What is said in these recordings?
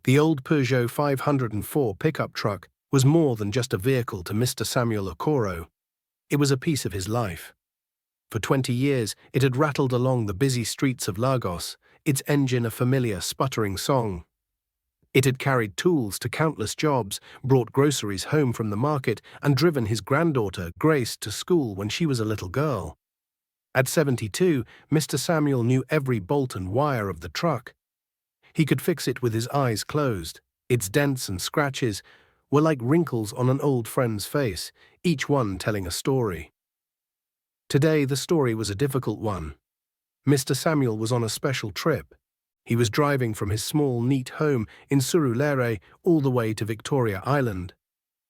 The old Peugeot 504 pickup truck was more than just a vehicle to Mr. Samuel Okoro. It was a piece of his life. For 20 years, it had rattled along the busy streets of Lagos, its engine a familiar, sputtering song. It had carried tools to countless jobs, brought groceries home from the market, and driven his granddaughter, Grace, to school when she was a little girl. At 72, Mr. Samuel knew every bolt and wire of the truck. He could fix it with his eyes closed. Its dents and scratches were like wrinkles on an old friend's face, each one telling a story. Today, the story was a difficult one. Mr. Samuel was on a special trip. He was driving from his small, neat home in Surulere all the way to Victoria Island.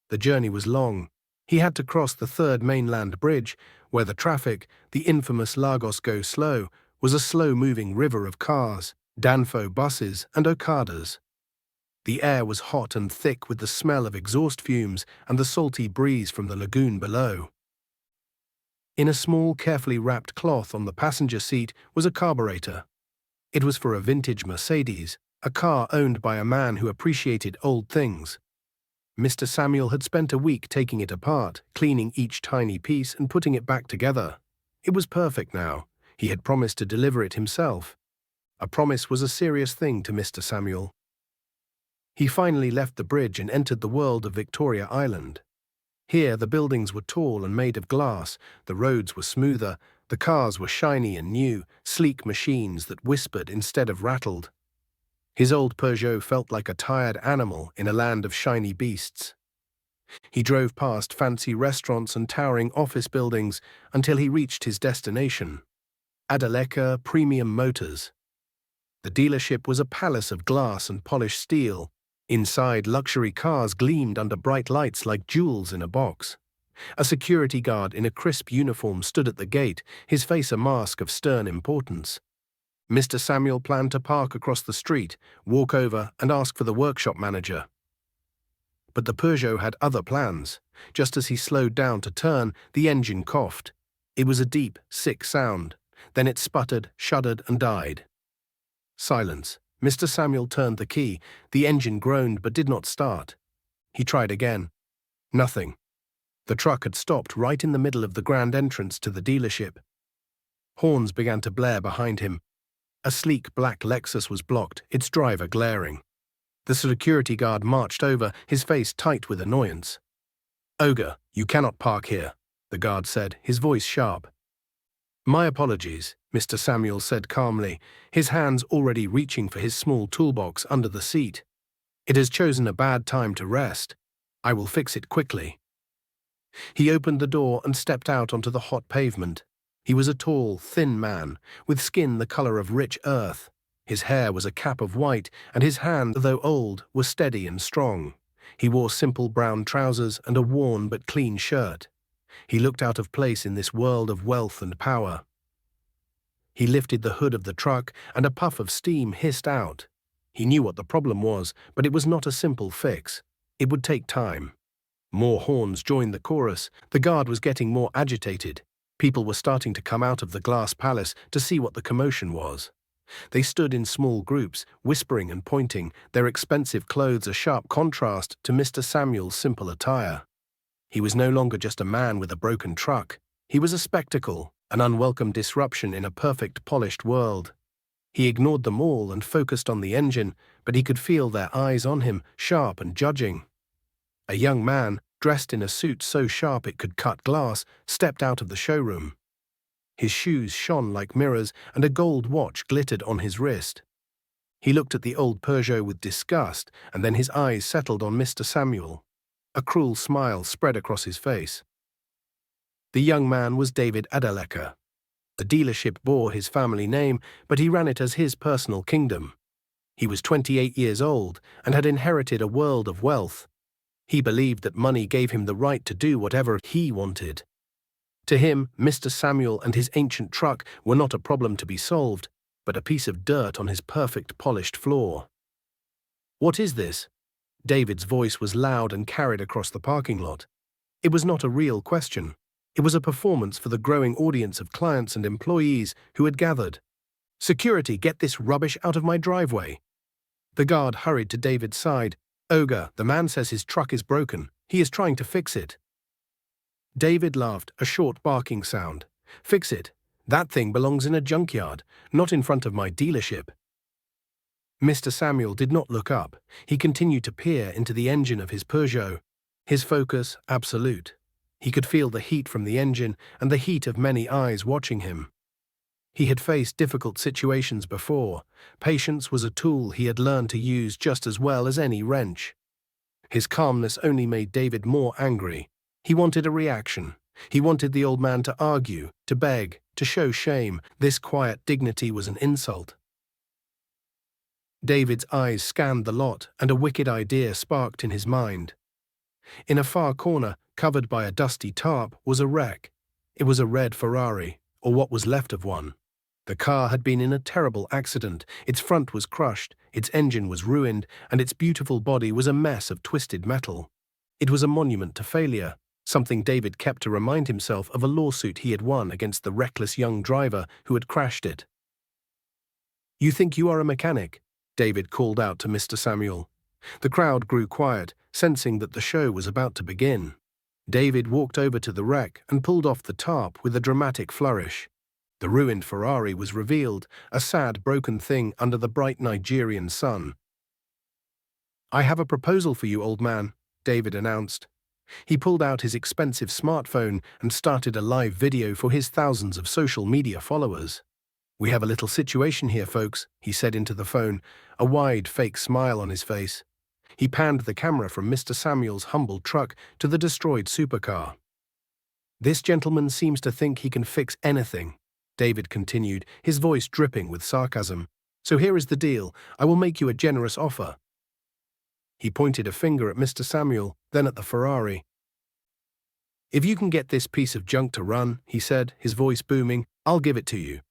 The journey was long. He had to cross the third mainland bridge, where the traffic, the infamous Lagos Go Slow, was a slow-moving river of cars, Danfo buses, and Okadas. The air was hot and thick with the smell of exhaust fumes and the salty breeze from the lagoon below. In a small, carefully wrapped cloth on the passenger seat was a carburetor. It was for a vintage Mercedes, a car owned by a man who appreciated old things. Mr. Samuel had spent a week taking it apart, cleaning each tiny piece and putting it back together. It was perfect now. He had promised to deliver it himself. A promise was a serious thing to Mr. Samuel. He finally left the bridge and entered the world of Victoria Island. Here the buildings were tall and made of glass, the roads were smoother, the cars were shiny and new, sleek machines that whispered instead of rattled. His old Peugeot felt like a tired animal in a land of shiny beasts. He drove past fancy restaurants and towering office buildings until he reached his destination, Adeleka Premium Motors. The dealership was a palace of glass and polished steel. Inside, luxury cars gleamed under bright lights like jewels in a box. A security guard in a crisp uniform stood at the gate, his face a mask of stern importance. Mr. Samuel planned to park across the street, walk over, and ask for the workshop manager. But the Peugeot had other plans. Just as he slowed down to turn, the engine coughed. It was a deep, sick sound. Then it sputtered, shuddered, and died. Silence. Mr. Samuel turned the key. The engine groaned but did not start. He tried again. Nothing. The truck had stopped right in the middle of the grand entrance to the dealership. Horns began to blare behind him. A sleek black Lexus was blocked, its driver glaring. The security guard marched over, his face tight with annoyance. "Ogre, you cannot park here," the guard said, his voice sharp. "My apologies," Mr. Samuel said calmly, his hands already reaching for his small toolbox under the seat. "It has chosen a bad time to rest. I will fix it quickly." He opened the door and stepped out onto the hot pavement. He was a tall, thin man, with skin the color of rich earth. His hair was a cap of white, and his hands, though old, were steady and strong. He wore simple brown trousers and a worn but clean shirt. He looked out of place in this world of wealth and power. He lifted the hood of the truck, and a puff of steam hissed out. He knew what the problem was, but it was not a simple fix. It would take time. More horns joined the chorus. The guard was getting more agitated. People were starting to come out of the glass palace to see what the commotion was. They stood in small groups, whispering and pointing, their expensive clothes a sharp contrast to Mr. Samuel's simple attire. He was no longer just a man with a broken truck. He was a spectacle, an unwelcome disruption in a perfect, polished world. He ignored them all and focused on the engine, but he could feel their eyes on him, sharp and judging. A young man, dressed in a suit so sharp it could cut glass, stepped out of the showroom. His shoes shone like mirrors, and a gold watch glittered on his wrist. He looked at the old Peugeot with disgust, and then his eyes settled on Mr. Samuel. A cruel smile spread across his face. The young man was David Adeleka. The dealership bore his family name, but he ran it as his personal kingdom. He was 28 years old and had inherited a world of wealth. He believed that money gave him the right to do whatever he wanted. To him, Mr. Samuel and his ancient truck were not a problem to be solved, but a piece of dirt on his perfect polished floor. "What is this?" David's voice was loud and carried across the parking lot. It was not a real question. It was a performance for the growing audience of clients and employees who had gathered. "Security, get this rubbish out of my driveway." The guard hurried to David's side. "Ogre, the man says his truck is broken. He is trying to fix it." David laughed, a short barking sound. "Fix it? That thing belongs in a junkyard, not in front of my dealership." Mr. Samuel did not look up. He continued to peer into the engine of his Peugeot. His focus absolute. He could feel the heat from the engine and the heat of many eyes watching him. He had faced difficult situations before. Patience was a tool he had learned to use just as well as any wrench. His calmness only made David more angry. He wanted a reaction. He wanted the old man to argue, to beg, to show shame. This quiet dignity was an insult. David's eyes scanned the lot, and a wicked idea sparked in his mind. In a far corner, covered by a dusty tarp, was a wreck. It was a red Ferrari, or what was left of one. The car had been in a terrible accident. Its front was crushed, its engine was ruined, and its beautiful body was a mess of twisted metal. It was a monument to failure, something David kept to remind himself of a lawsuit he had won against the reckless young driver who had crashed it. "You think you are a mechanic?" David called out to Mr. Samuel. The crowd grew quiet, sensing that the show was about to begin. David walked over to the wreck and pulled off the tarp with a dramatic flourish. The ruined Ferrari was revealed, a sad, broken thing under the bright Nigerian sun. "I have a proposal for you, old man," David announced. He pulled out his expensive smartphone and started a live video for his thousands of social media followers. "We have a little situation here, folks," he said into the phone, a wide, fake smile on his face. He panned the camera from Mr. Samuel's humble truck to the destroyed supercar. "This gentleman seems to think he can fix anything," David continued, his voice dripping with sarcasm. "So here is the deal. I will make you a generous offer." He pointed a finger at Mr. Samuel, then at the Ferrari. "If you can get this piece of junk to run," he said, his voice booming, "I'll give it to you.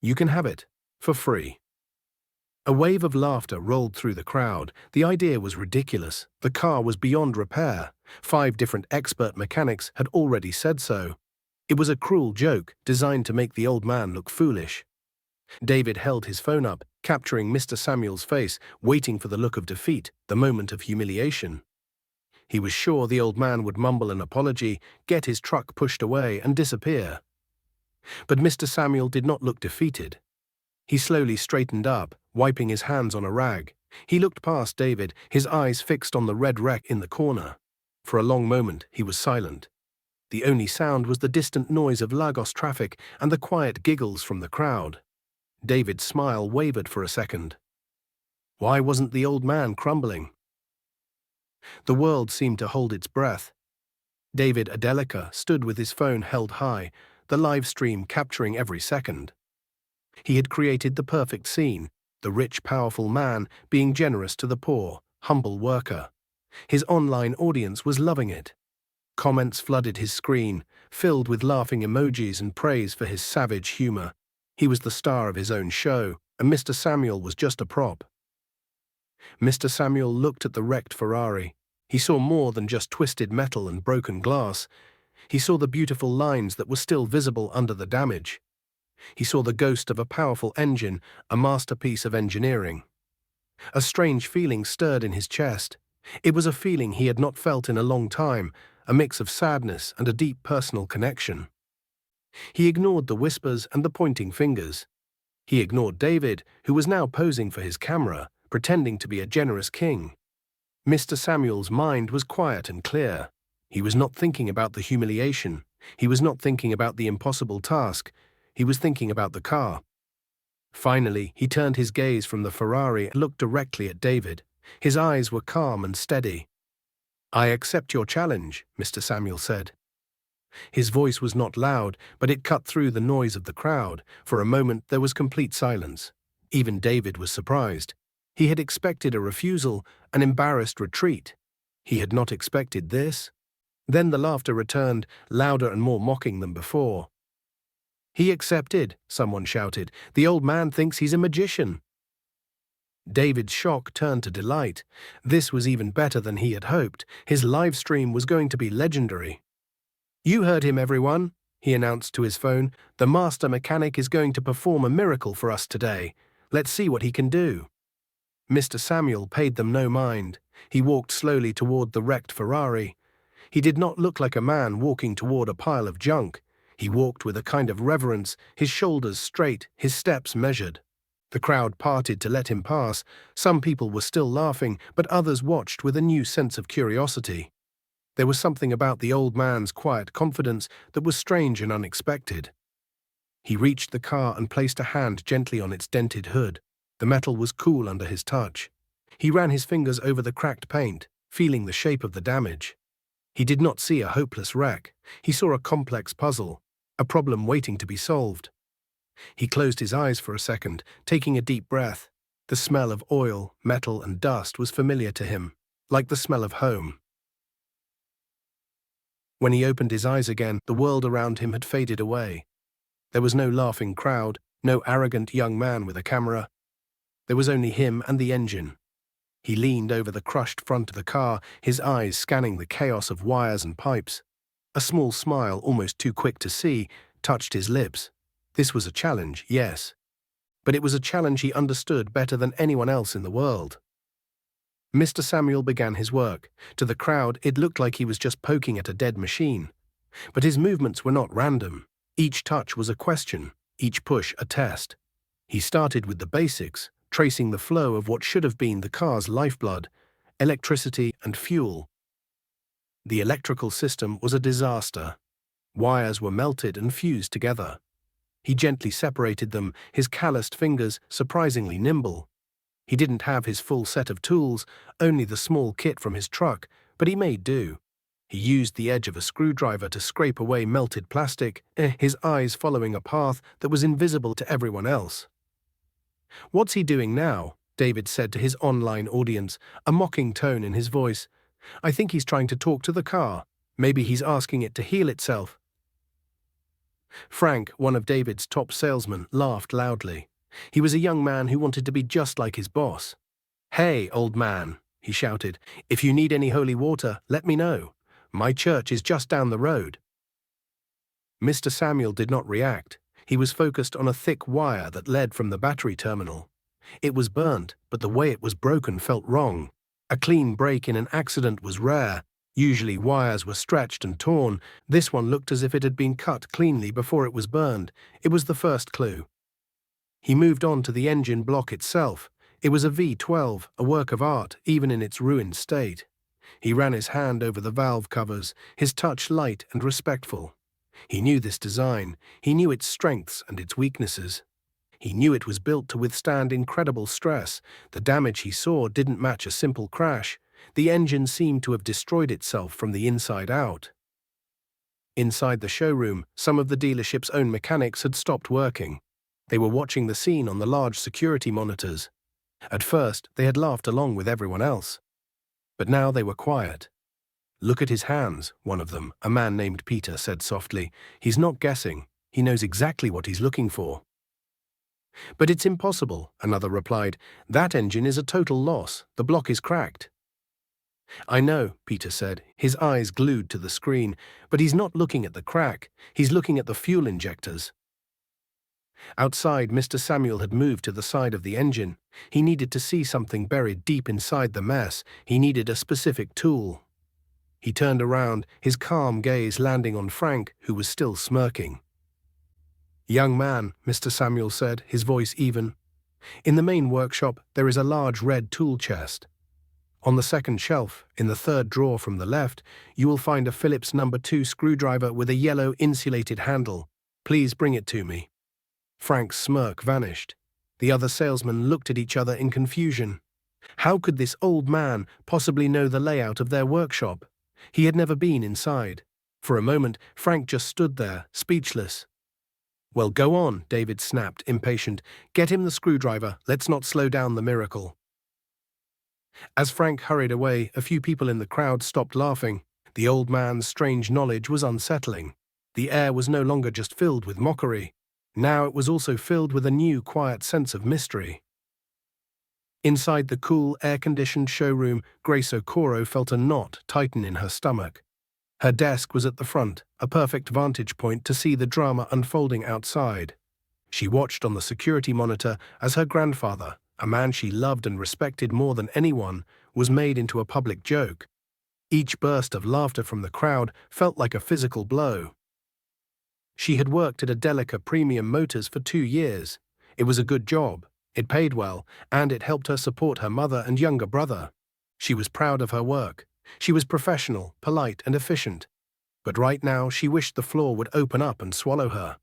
You can have it. For free." A wave of laughter rolled through the crowd. The idea was ridiculous. The car was beyond repair. 5 different expert mechanics had already said so. It was a cruel joke, designed to make the old man look foolish. David held his phone up, capturing Mr. Samuel's face, waiting for the look of defeat, the moment of humiliation. He was sure the old man would mumble an apology, get his truck pushed away, and disappear. But Mr. Samuel did not look defeated. He slowly straightened up, wiping his hands on a rag. He looked past David, his eyes fixed on the red wreck in the corner. For a long moment, he was silent. The only sound was the distant noise of Lagos traffic and the quiet giggles from the crowd. David's smile wavered for a second. Why wasn't the old man crumbling? The world seemed to hold its breath. David Adelika stood with his phone held high, the live stream capturing every second. He had created the perfect scene, the rich, powerful man being generous to the poor, humble worker. His online audience was loving it. Comments flooded his screen, filled with laughing emojis and praise for his savage humor. He was the star of his own show, and Mr. Samuel was just a prop. Mr. Samuel looked at the wrecked Ferrari. He saw more than just twisted metal and broken glass. He saw the beautiful lines that were still visible under the damage. He saw the ghost of a powerful engine, a masterpiece of engineering. A strange feeling stirred in his chest. It was a feeling he had not felt in a long time, a mix of sadness and a deep personal connection. He ignored the whispers and the pointing fingers. He ignored David, who was now posing for his camera, pretending to be a generous king. Mr. Samuel's mind was quiet and clear. He was not thinking about the humiliation. He was not thinking about the impossible task. He was thinking about the car. Finally, he turned his gaze from the Ferrari and looked directly at David. His eyes were calm and steady. "I accept your challenge," Mr. Samuel said. His voice was not loud, but it cut through the noise of the crowd. For a moment there was complete silence. Even David was surprised. He had expected a refusal, an embarrassed retreat. He had not expected this. Then the laughter returned, louder and more mocking than before. "He accepted," someone shouted. "The old man thinks he's a magician." David's shock turned to delight. This was even better than he had hoped. His live stream was going to be legendary. "You heard him, everyone," he announced to his phone. "The master mechanic is going to perform a miracle for us today. Let's see what he can do." Mr. Samuel paid them no mind. He walked slowly toward the wrecked Ferrari. He did not look like a man walking toward a pile of junk. He walked with a kind of reverence, his shoulders straight, his steps measured. The crowd parted to let him pass. Some people were still laughing, but others watched with a new sense of curiosity. There was something about the old man's quiet confidence that was strange and unexpected. He reached the car and placed a hand gently on its dented hood. The metal was cool under his touch. He ran his fingers over the cracked paint, feeling the shape of the damage. He did not see a hopeless wreck. He saw a complex puzzle, a problem waiting to be solved. He closed his eyes for a second, taking a deep breath. The smell of oil, metal, and dust was familiar to him, like the smell of home. When he opened his eyes again, the world around him had faded away. There was no laughing crowd, no arrogant young man with a camera. There was only him and the engine. He leaned over the crushed front of the car, his eyes scanning the chaos of wires and pipes. A small smile, almost too quick to see, touched his lips. This was a challenge, yes. But it was a challenge he understood better than anyone else in the world. Mr. Samuel began his work. To the crowd, it looked like he was just poking at a dead machine. But his movements were not random. Each touch was a question, each push a test. He started with the basics, tracing the flow of what should have been the car's lifeblood, electricity and fuel. The electrical system was a disaster. Wires were melted and fused together. He gently separated them, his calloused fingers surprisingly nimble. He didn't have his full set of tools, only the small kit from his truck, but he made do. He used the edge of a screwdriver to scrape away melted plastic, his eyes following a path that was invisible to everyone else. "What's he doing now?" David said to his online audience, a mocking tone in his voice. "I think he's trying to talk to the car. Maybe he's asking it to heal itself." Frank, one of David's top salesmen, laughed loudly. He was a young man who wanted to be just like his boss. "Hey, old man," he shouted, "if you need any holy water, let me know. My church is just down the road." Mr. Samuel did not react. He was focused on a thick wire that led from the battery terminal. It was burnt, but the way it was broken felt wrong. A clean break in an accident was rare. Usually wires were stretched and torn. This one looked as if it had been cut cleanly before it was burned. It was the first clue. He moved on to the engine block itself. It was a V12, a work of art, even in its ruined state. He ran his hand over the valve covers, his touch light and respectful. He knew this design. He knew its strengths and its weaknesses. He knew it was built to withstand incredible stress. The damage he saw didn't match a simple crash. The engine seemed to have destroyed itself from the inside out. Inside the showroom, some of the dealership's own mechanics had stopped working. They were watching the scene on the large security monitors. At first, they had laughed along with everyone else. But now they were quiet. "Look at his hands," one of them, a man named Peter, said softly. "He's not guessing. He knows exactly what he's looking for." "But it's impossible," another replied. "That engine is a total loss. The block is cracked." "I know," Peter said, his eyes glued to the screen, "but he's not looking at the crack. He's looking at the fuel injectors." Outside, Mr. Samuel had moved to the side of the engine. He needed to see something buried deep inside the mess. He needed a specific tool. He turned around, his calm gaze landing on Frank, who was still smirking. "Young man," Mr. Samuel said, his voice even. "In the main workshop, there is a large red tool chest. On the second shelf, in the third drawer from the left, you will find a Phillips No. 2 screwdriver with a yellow insulated handle. Please bring it to me." Frank's smirk vanished. The other salesmen looked at each other in confusion. How could this old man possibly know the layout of their workshop? He had never been inside. For a moment, Frank just stood there, speechless. "Well, go on," David snapped, impatient. "Get him the screwdriver. Let's not slow down the miracle." As Frank hurried away, a few people in the crowd stopped laughing. The old man's strange knowledge was unsettling. The air was no longer just filled with mockery. Now it was also filled with a new, quiet sense of mystery. Inside the cool, air-conditioned showroom, Grace Okoro felt a knot tighten in her stomach. Her desk was at the front, a perfect vantage point to see the drama unfolding outside. She watched on the security monitor as her grandfather, a man she loved and respected more than anyone, was made into a public joke. Each burst of laughter from the crowd felt like a physical blow. She had worked at Adelica Premium Motors for 2 years. It was a good job, it paid well, and it helped her support her mother and younger brother. She was proud of her work. She was professional, polite, and efficient. But right now, she wished the floor would open up and swallow her.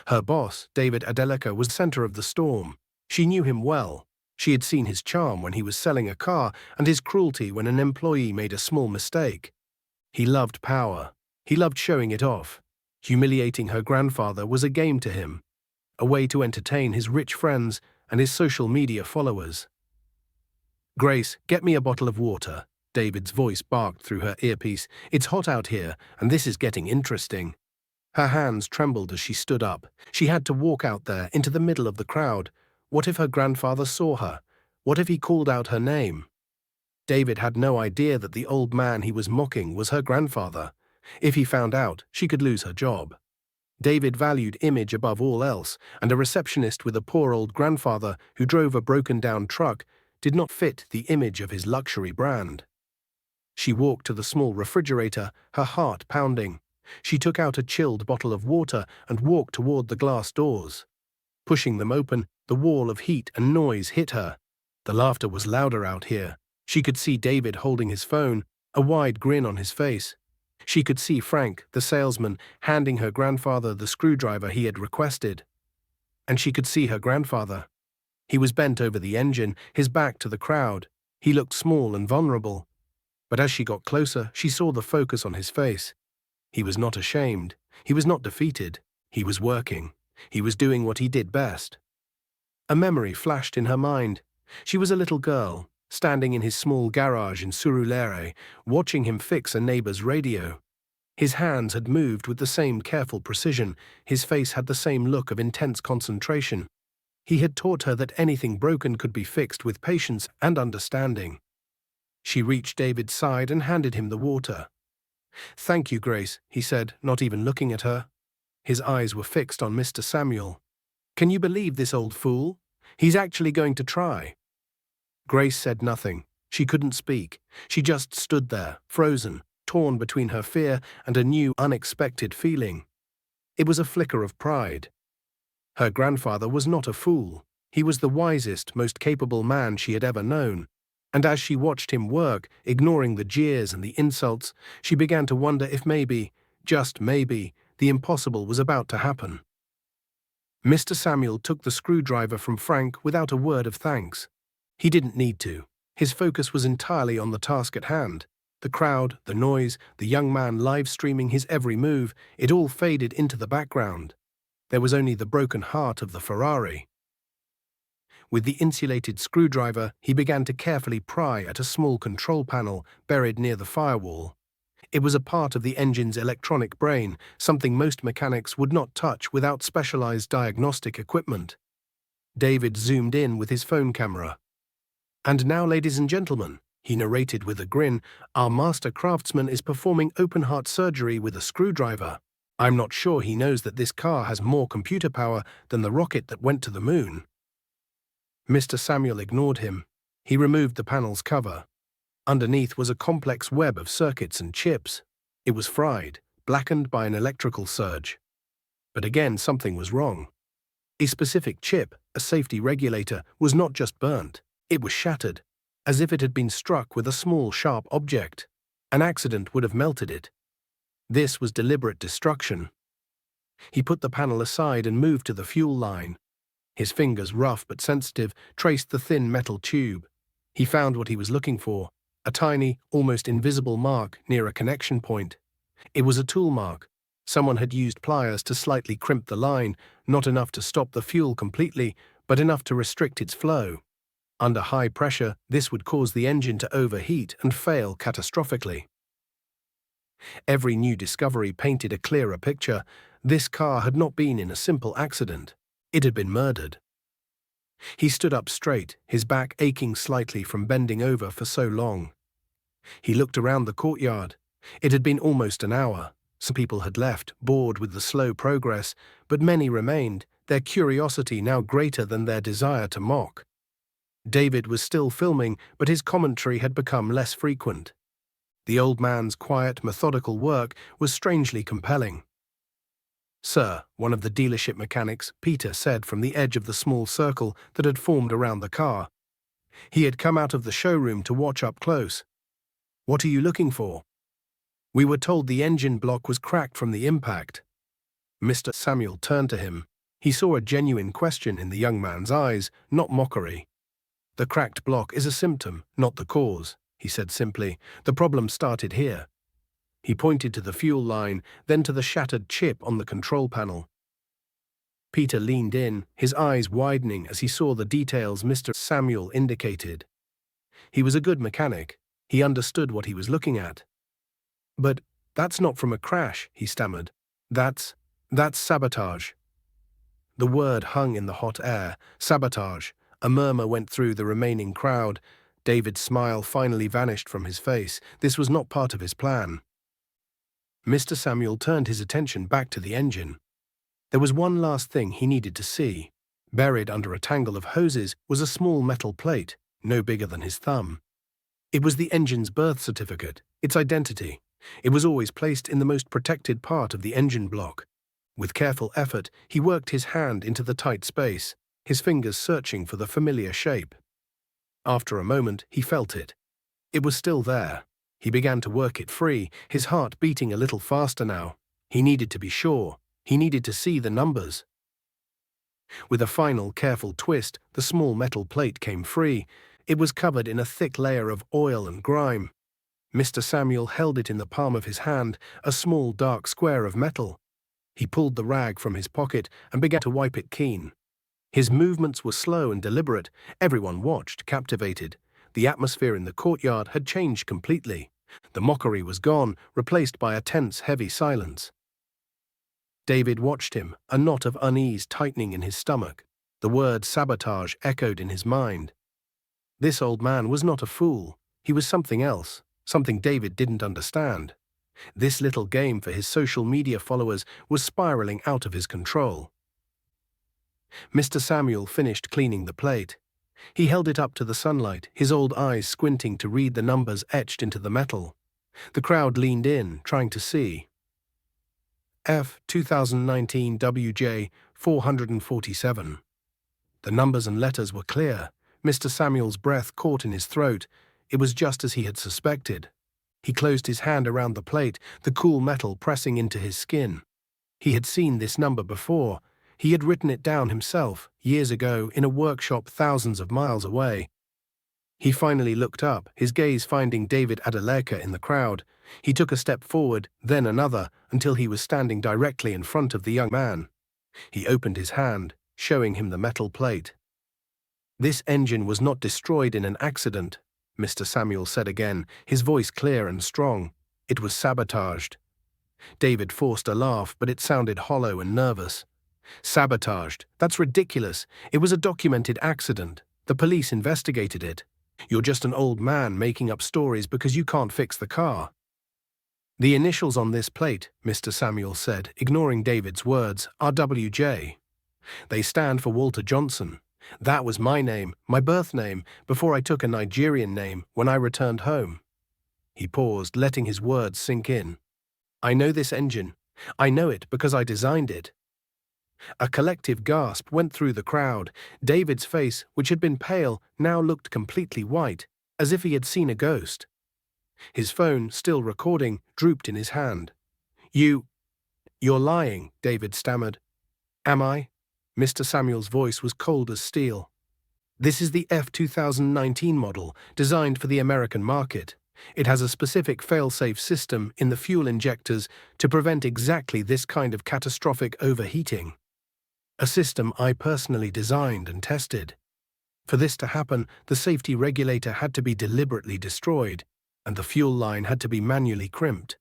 Her boss, David Adelica, was the center of the storm. She knew him well. She had seen his charm when he was selling a car and his cruelty when an employee made a small mistake. He loved power. He loved showing it off. Humiliating her grandfather was a game to him, a way to entertain his rich friends and his social media followers. "Grace, get me a bottle of water," David's voice barked through her earpiece. "It's hot out here, and this is getting interesting." Her hands trembled as she stood up. She had to walk out there into the middle of the crowd. What if her grandfather saw her? What if he called out her name? David had no idea that the old man he was mocking was her grandfather. If he found out, she could lose her job. David valued image above all else, and a receptionist with a poor old grandfather who drove a broken-down truck did not fit the image of his luxury brand. She walked to the small refrigerator, her heart pounding. She took out a chilled bottle of water and walked toward the glass doors. Pushing them open, the wall of heat and noise hit her. The laughter was louder out here. She could see David holding his phone, a wide grin on his face. She could see Frank, the salesman, handing her grandfather the screwdriver he had requested. And she could see her grandfather. He was bent over the engine, his back to the crowd. He looked small and vulnerable. But as she got closer, she saw the focus on his face. He was not ashamed. He was not defeated. He was working. He was doing what he did best. A memory flashed in her mind. She was a little girl, standing in his small garage in Surulere, watching him fix a neighbor's radio. His hands had moved with the same careful precision. His face had the same look of intense concentration. He had taught her that anything broken could be fixed with patience and understanding. She reached David's side and handed him the water. "Thank you, Grace," he said, not even looking at her. His eyes were fixed on Mr. Samuel. "Can you believe this old fool? He's actually going to try." Grace said nothing. She couldn't speak. She just stood there, frozen, torn between her fear and a new, unexpected feeling. It was a flicker of pride. Her grandfather was not a fool. He was the wisest, most capable man she had ever known. And as she watched him work, ignoring the jeers and the insults, she began to wonder if maybe, just maybe, the impossible was about to happen. Mr. Samuel took the screwdriver from Frank without a word of thanks. He didn't need to. His focus was entirely on the task at hand. The crowd, the noise, the young man live-streaming his every move, it all faded into the background. There was only the broken heart of the Ferrari. With the insulated screwdriver, he began to carefully pry at a small control panel buried near the firewall. It was a part of the engine's electronic brain, something most mechanics would not touch without specialized diagnostic equipment. David zoomed in with his phone camera. "And now, ladies and gentlemen," he narrated with a grin, "our master craftsman is performing open-heart surgery with a screwdriver. I'm not sure he knows that this car has more computer power than the rocket that went to the moon." Mr. Samuel ignored him. He removed the panel's cover. Underneath was a complex web of circuits and chips. It was fried, blackened by an electrical surge. But again, something was wrong. A specific chip, a safety regulator, was not just burnt. It was shattered, as if it had been struck with a small, sharp object. An accident would have melted it. This was deliberate destruction. He put the panel aside and moved to the fuel line. His fingers, rough but sensitive, traced the thin metal tube. He found what he was looking for, a tiny, almost invisible mark near a connection point. It was a tool mark. Someone had used pliers to slightly crimp the line, not enough to stop the fuel completely, but enough to restrict its flow. Under high pressure, this would cause the engine to overheat and fail catastrophically. Every new discovery painted a clearer picture. This car had not been in a simple accident. It had been murdered. He stood up straight, his back aching slightly from bending over for so long. He looked around the courtyard. It had been almost an hour. Some people had left, bored with the slow progress, but many remained, their curiosity now greater than their desire to mock. David was still filming, but his commentary had become less frequent. The old man's quiet, methodical work was strangely compelling. "Sir," one of the dealership mechanics, Peter, said from the edge of the small circle that had formed around the car. He had come out of the showroom to watch up close. "What are you looking for?" "We were told the engine block was cracked from the impact." Mr. Samuel turned to him. He saw a genuine question in the young man's eyes, not mockery. "The cracked block is a symptom, not the cause," he said simply. "The problem started here." He pointed to the fuel line, then to the shattered chip on the control panel. Peter leaned in, his eyes widening as he saw the details Mr. Samuel indicated. He was a good mechanic. He understood what he was looking at. "But that's not from a crash," he stammered. That's sabotage." The word hung in the hot air. Sabotage. A murmur went through the remaining crowd. David's smile finally vanished from his face. This was not part of his plan. Mr. Samuel turned his attention back to the engine. There was one last thing he needed to see. Buried under a tangle of hoses was a small metal plate, no bigger than his thumb. It was the engine's birth certificate, its identity. It was always placed in the most protected part of the engine block. With careful effort, he worked his hand into the tight space, his fingers searching for the familiar shape. After a moment, he felt it. It was still there. He began to work it free, his heart beating a little faster now. He needed to be sure. He needed to see the numbers. With a final careful twist, the small metal plate came free. It was covered in a thick layer of oil and grime. Mr. Samuel held it in the palm of his hand, a small dark square of metal. He pulled the rag from his pocket and began to wipe it clean. His movements were slow and deliberate. Everyone watched, captivated. The atmosphere in the courtyard had changed completely. The mockery was gone, replaced by a tense, heavy silence. David watched him, a knot of unease tightening in his stomach. The word sabotage echoed in his mind. This old man was not a fool. He was something else, something David didn't understand. This little game for his social media followers was spiraling out of his control. Mr. Samuel finished cleaning the plate. He held it up to the sunlight, his old eyes squinting to read the numbers etched into the metal. The crowd leaned in, trying to see. F 2019 WJ 447. The numbers and letters were clear. Mr. Samuel's breath caught in his throat. It was just as he had suspected. He closed his hand around the plate, the cool metal pressing into his skin. He had seen this number before. He had written it down himself, years ago, in a workshop thousands of miles away. He finally looked up, his gaze finding David Adeleka in the crowd. He took a step forward, then another, until he was standing directly in front of the young man. He opened his hand, showing him the metal plate. "This engine was not destroyed in an accident," Mr. Samuel said again, his voice clear and strong. "It was sabotaged." David forced a laugh, but it sounded hollow and nervous. "Sabotaged? That's ridiculous. It was a documented accident. The police investigated it. You're just an old man making up stories because you can't fix the car." "The initials on this plate," Mr. Samuel said, ignoring David's words, are WJ. "They stand for Walter Johnson. That was my name, my birth name, before I took a Nigerian name when I returned home." He paused, letting his words sink in. "I know this engine. I know it because I designed it." A collective gasp went through the crowd. David's face, which had been pale, now looked completely white, as if he had seen a ghost. His phone, still recording, drooped in his hand. You're lying," David stammered. "Am I?" Mr. Samuel's voice was cold as steel. "This is the F 2019 model, designed for the American market. It has a specific fail-safe system in the fuel injectors to prevent exactly this kind of catastrophic overheating. A system I personally designed and tested. For this to happen, the safety regulator had to be deliberately destroyed, and the fuel line had to be manually crimped.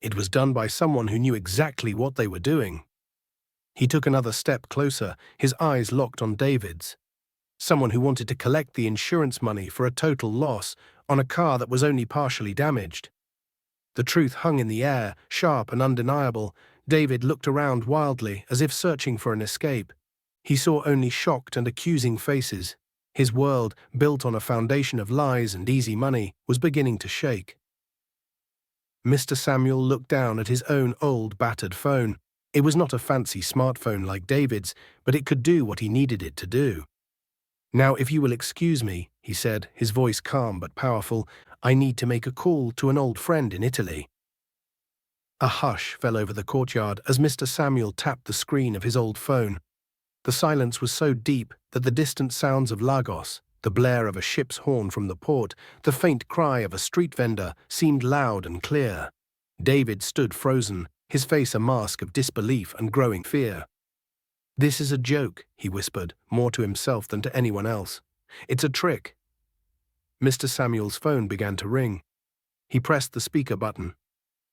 It was done by someone who knew exactly what they were doing." He took another step closer, his eyes locked on David's. Someone who wanted to collect the insurance money for a total loss on a car that was only partially damaged. The truth hung in the air, sharp and undeniable. David looked around wildly, as if searching for an escape. He saw only shocked and accusing faces. His world, built on a foundation of lies and easy money, was beginning to shake. Mr. Samuel looked down at his own old, battered phone. It was not a fancy smartphone like David's, but it could do what he needed it to do. "Now, if you will excuse me," he said, his voice calm but powerful, "I need to make a call to an old friend in Italy." A hush fell over the courtyard as Mr. Samuel tapped the screen of his old phone. The silence was so deep that the distant sounds of Lagos, the blare of a ship's horn from the port, the faint cry of a street vendor, seemed loud and clear. David stood frozen, his face a mask of disbelief and growing fear. "This is a joke," he whispered, more to himself than to anyone else. "It's a trick." Mr. Samuel's phone began to ring. He pressed the speaker button.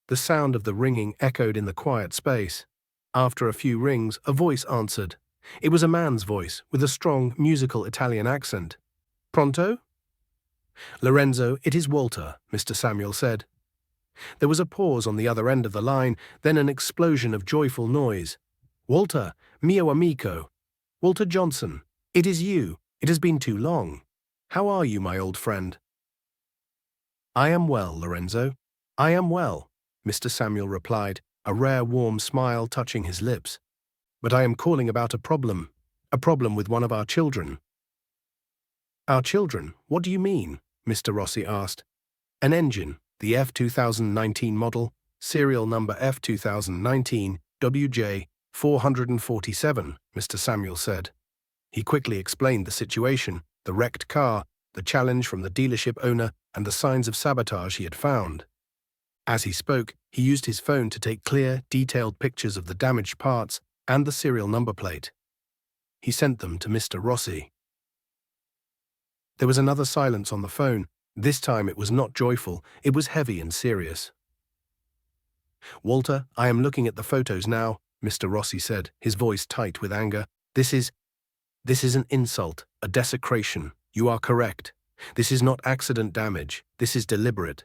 The sound of the ringing echoed in the quiet space. After a few rings, a voice answered. It was a man's voice, with a strong, musical Italian accent. "Pronto?" "Lorenzo, it is Walter," Mr. Samuel said. There was a pause on the other end of the line, then an explosion of joyful noise. "Walter, mio amico. Walter Johnson, it is you. It has been too long. How are you, my old friend?" "I am well, Lorenzo. I am well," Mr. Samuel replied, a rare warm smile touching his lips. "But I am calling about a problem with one of our children." "Our children? What do you mean?" Mr. Rossi asked. "An engine, the F2019 model, serial number F2019 WJ 447, Mr. Samuel said. He quickly explained the situation, the wrecked car, the challenge from the dealership owner, and the signs of sabotage he had found. As he spoke, he used his phone to take clear, detailed pictures of the damaged parts and the serial number plate. He sent them to Mr. Rossi. There was another silence on the phone. This time it was not joyful, it was heavy and serious. "Walter, I am looking at the photos now," Mr. Rossi said, his voice tight with anger. This is an insult, a desecration. You are correct. This is not accident damage. This is deliberate.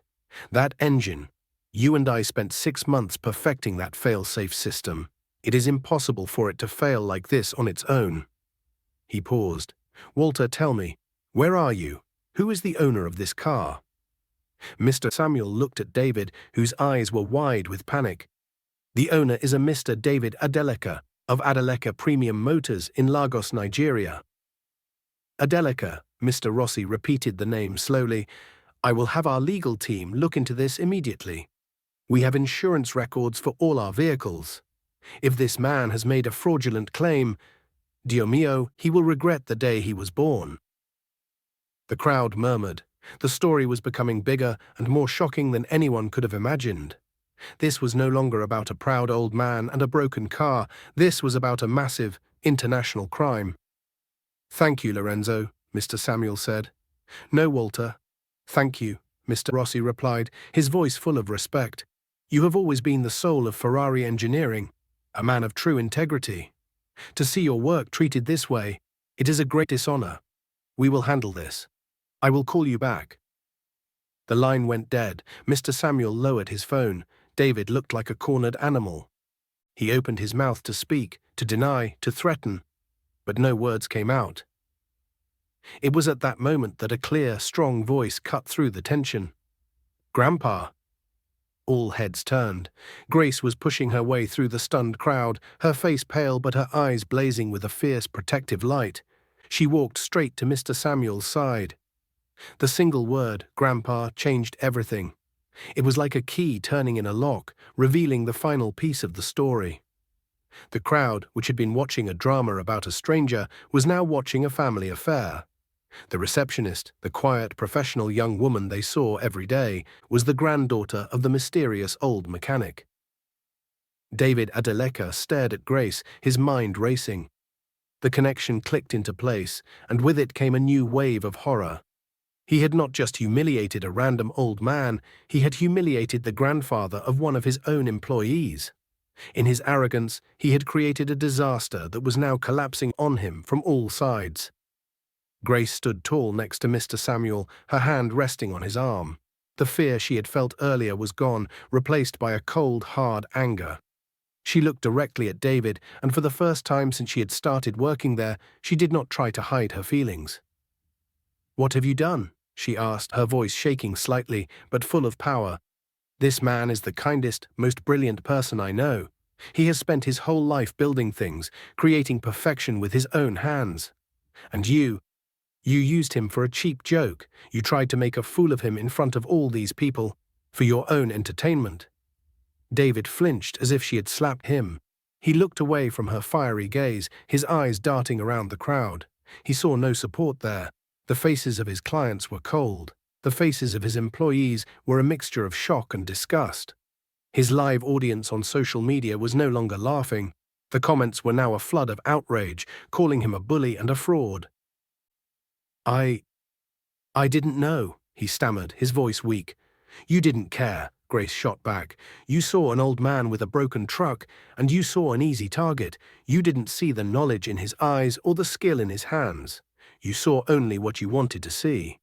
That engine, you and I spent 6 months perfecting that fail-safe system. It is impossible for it to fail like this on its own." He paused. "Walter, tell me, where are you? Who is the owner of this car?" Mr. Samuel looked at David, whose eyes were wide with panic. "The owner is a Mr. David Adeleka of Adeleka Premium Motors in Lagos, Nigeria." "Adeleka," Mr. Rossi repeated the name slowly. "I will have our legal team look into this immediately. We have insurance records for all our vehicles. If this man has made a fraudulent claim, Dio mio, he will regret the day he was born." The crowd murmured. The story was becoming bigger and more shocking than anyone could have imagined. This was no longer about a proud old man and a broken car. This was about a massive, international crime. "Thank you, Lorenzo," Mr. Samuel said. "No, Walter. Thank you," Mr. Rossi replied, his voice full of respect. "You have always been the soul of Ferrari engineering, a man of true integrity. To see your work treated this way, it is a great dishonor. We will handle this. I will call you back." The line went dead. Mr. Samuel lowered his phone. David looked like a cornered animal. He opened his mouth to speak, to deny, to threaten, but no words came out. It was at that moment that a clear, strong voice cut through the tension. "Grandpa." All heads turned. Grace was pushing her way through the stunned crowd, her face pale but her eyes blazing with a fierce, protective light. She walked straight to Mr. Samuel's side. The single word, Grandpa, changed everything. It was like a key turning in a lock, revealing the final piece of the story. The crowd, which had been watching a drama about a stranger, was now watching a family affair. The receptionist, the quiet, professional young woman they saw every day, was the granddaughter of the mysterious old mechanic. David Adeleka stared at Grace, his mind racing. The connection clicked into place, and with it came a new wave of horror. He had not just humiliated a random old man, he had humiliated the grandfather of one of his own employees. In his arrogance, he had created a disaster that was now collapsing on him from all sides. Grace stood tall next to Mr. Samuel, her hand resting on his arm. The fear she had felt earlier was gone, replaced by a cold, hard anger. She looked directly at David, and for the first time since she had started working there, she did not try to hide her feelings. "What have you done?" she asked, her voice shaking slightly, but full of power. "This man is the kindest, most brilliant person I know. He has spent his whole life building things, creating perfection with his own hands. And you used him for a cheap joke. You tried to make a fool of him in front of all these people, for your own entertainment." David flinched as if she had slapped him. He looked away from her fiery gaze, his eyes darting around the crowd. He saw no support there. The faces of his clients were cold. The faces of his employees were a mixture of shock and disgust. His live audience on social media was no longer laughing. The comments were now a flood of outrage, calling him a bully and a fraud. I didn't know," he stammered, his voice weak. "You didn't care," Grace shot back. "You saw an old man with a broken truck, and you saw an easy target. You didn't see the knowledge in his eyes or the skill in his hands. You saw only what you wanted to see."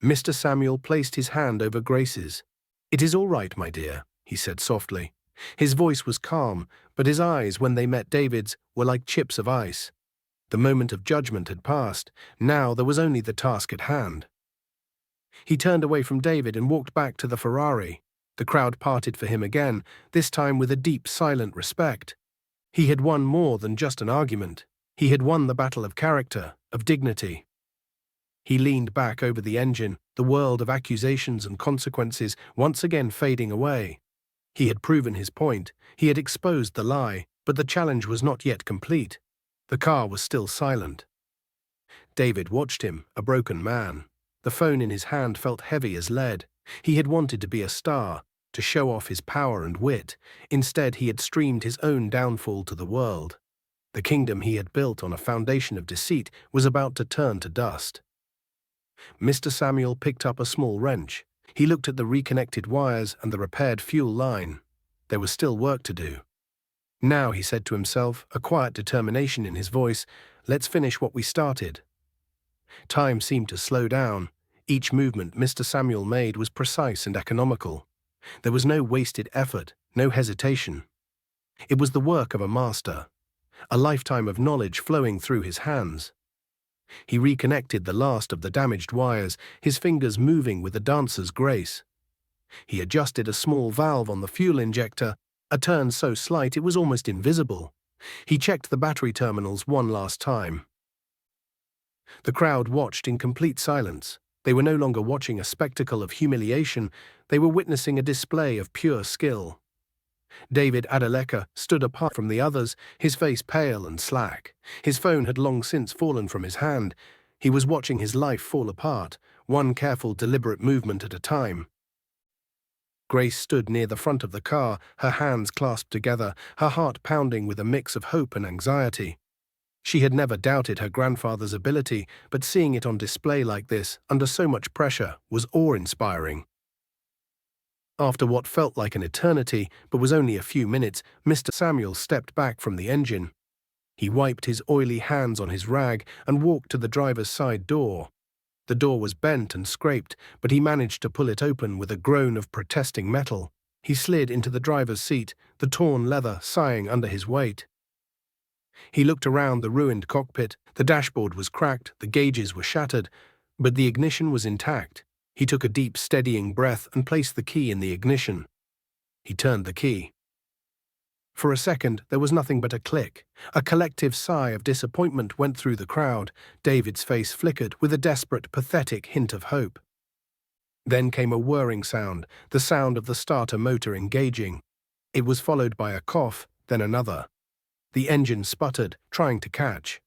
Mr. Samuel placed his hand over Grace's. "It is all right, my dear," he said softly. His voice was calm, but his eyes, when they met David's, were like chips of ice. The moment of judgment had passed. Now there was only the task at hand. He turned away from David and walked back to the Ferrari. The crowd parted for him again, this time with a deep, silent respect. He had won more than just an argument. He had won the battle of character, of dignity. He leaned back over the engine, the world of accusations and consequences once again fading away. He had proven his point. He had exposed the lie, but the challenge was not yet complete. The car was still silent. David watched him, a broken man. The phone in his hand felt heavy as lead. He had wanted to be a star, to show off his power and wit. Instead, he had streamed his own downfall to the world. The kingdom he had built on a foundation of deceit was about to turn to dust. Mr. Samuel picked up a small wrench. He looked at the reconnected wires and the repaired fuel line. There was still work to do. "Now," he said to himself, a quiet determination in his voice, "let's finish what we started." Time seemed to slow down. Each movement Mr. Samuel made was precise and economical. There was no wasted effort, no hesitation. It was the work of a master, a lifetime of knowledge flowing through his hands. He reconnected the last of the damaged wires, his fingers moving with a dancer's grace. He adjusted a small valve on the fuel injector, a turn so slight it was almost invisible. He checked the battery terminals one last time. The crowd watched in complete silence. They were no longer watching a spectacle of humiliation. They were witnessing a display of pure skill. David Adeleka stood apart from the others, his face pale and slack. His phone had long since fallen from his hand. He was watching his life fall apart, one careful, deliberate movement at a time. Grace stood near the front of the car, her hands clasped together, her heart pounding with a mix of hope and anxiety. She had never doubted her grandfather's ability, but seeing it on display like this, under so much pressure, was awe-inspiring. After what felt like an eternity, but was only a few minutes, Mr. Samuel stepped back from the engine. He wiped his oily hands on his rag and walked to the driver's side door. The door was bent and scraped, but he managed to pull it open with a groan of protesting metal. He slid into the driver's seat, the torn leather sighing under his weight. He looked around the ruined cockpit. The dashboard was cracked, the gauges were shattered, but the ignition was intact. He took a deep, steadying breath and placed the key in the ignition. He turned the key. For a second, there was nothing but a click. A collective sigh of disappointment went through the crowd. David's face flickered with a desperate, pathetic hint of hope. Then came a whirring sound, the sound of the starter motor engaging. It was followed by a cough, then another. The engine sputtered, trying to catch.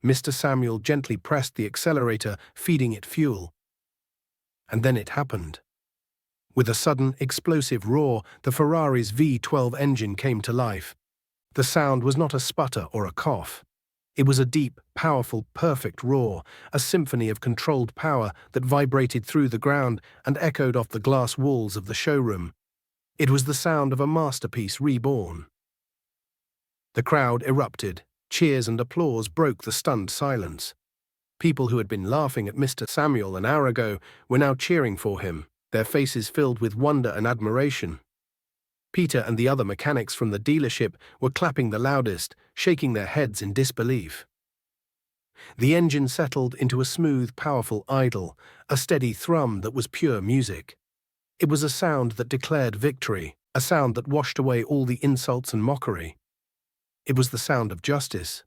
Mr. Samuel gently pressed the accelerator, feeding it fuel. And then it happened. With a sudden, explosive roar, the Ferrari's V12 engine came to life. The sound was not a sputter or a cough. It was a deep, powerful, perfect roar, a symphony of controlled power that vibrated through the ground and echoed off the glass walls of the showroom. It was the sound of a masterpiece reborn. The crowd erupted. Cheers and applause broke the stunned silence. People who had been laughing at Mr. Samuel an hour ago were now cheering for him, their faces filled with wonder and admiration. Peter and the other mechanics from the dealership were clapping the loudest, shaking their heads in disbelief. The engine settled into a smooth, powerful idle, a steady thrum that was pure music. It was a sound that declared victory, a sound that washed away all the insults and mockery. It was the sound of justice.